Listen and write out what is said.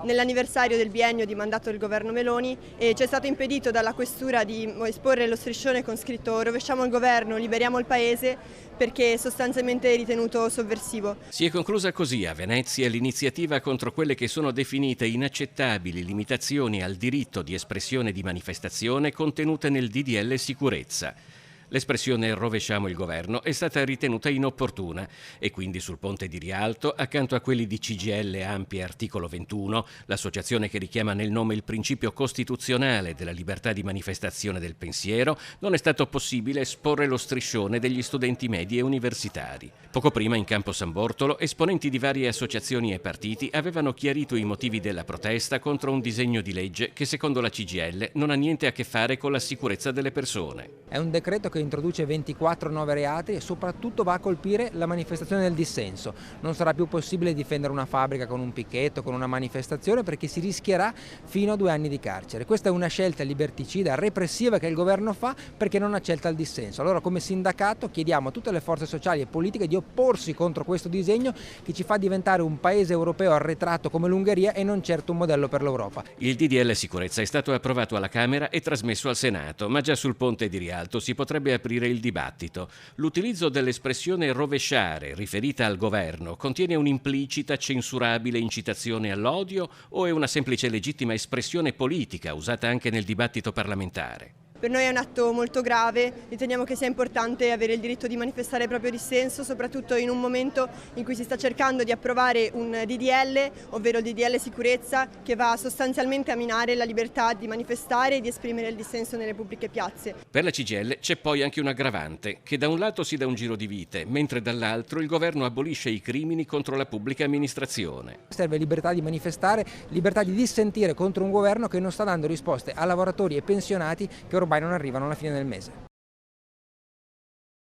nell'anniversario del biennio di mandato del governo Meloni e ci è stato impedito dalla questura di esporre lo striscione con scritto "Rovesciamo il governo, liberiamo il paese", perché sostanzialmente ritenuto sovversivo. Si è conclusa così a Venezia l'iniziativa contro quelle che sono definite inaccettabili limitazioni al diritto di espressione e di manifestazione contenute nel DDL Sicurezza. L'espressione "rovesciamo il governo" è stata ritenuta inopportuna e quindi sul ponte di Rialto, accanto a quelli di CGIL Ampie articolo 21, l'associazione che richiama nel nome il principio costituzionale della libertà di manifestazione del pensiero, non è stato possibile esporre lo striscione degli studenti medi e universitari. Poco prima, in campo San Bortolo, esponenti di varie associazioni e partiti avevano chiarito i motivi della protesta contro un disegno di legge che, secondo la CGIL, non ha niente a che fare con la sicurezza delle persone. È un decreto che introduce 24 nuovi reati e soprattutto va a colpire la manifestazione del dissenso. Non sarà più possibile difendere una fabbrica con un picchetto, con una manifestazione, perché si rischierà fino a 2 anni di carcere. Questa è una scelta liberticida, repressiva che il governo fa perché non accetta il dissenso. Allora, come sindacato chiediamo a tutte le forze sociali e politiche di opporsi contro questo disegno che ci fa diventare un paese europeo arretrato come l'Ungheria e non certo un modello per l'Europa. Il DDL Sicurezza è stato approvato alla Camera e trasmesso al Senato, ma già sul ponte di Rialto si potrebbe aprire il dibattito. L'utilizzo dell'espressione "rovesciare", riferita al governo, contiene un'implicita, censurabile incitazione all'odio o è una semplice e legittima espressione politica usata anche nel dibattito parlamentare? Per noi è un atto molto grave, riteniamo che sia importante avere il diritto di manifestare il proprio dissenso, soprattutto in un momento in cui si sta cercando di approvare un DDL, ovvero il DDL Sicurezza, che va sostanzialmente a minare la libertà di manifestare e di esprimere il dissenso nelle pubbliche piazze. Per la CGIL c'è poi anche un aggravante, che da un lato si dà un giro di vite, mentre dall'altro il governo abolisce i crimini contro la pubblica amministrazione. Serve libertà di manifestare, libertà di dissentire contro un governo che non sta dando risposte a lavoratori e pensionati che ormai non arrivano alla fine del mese.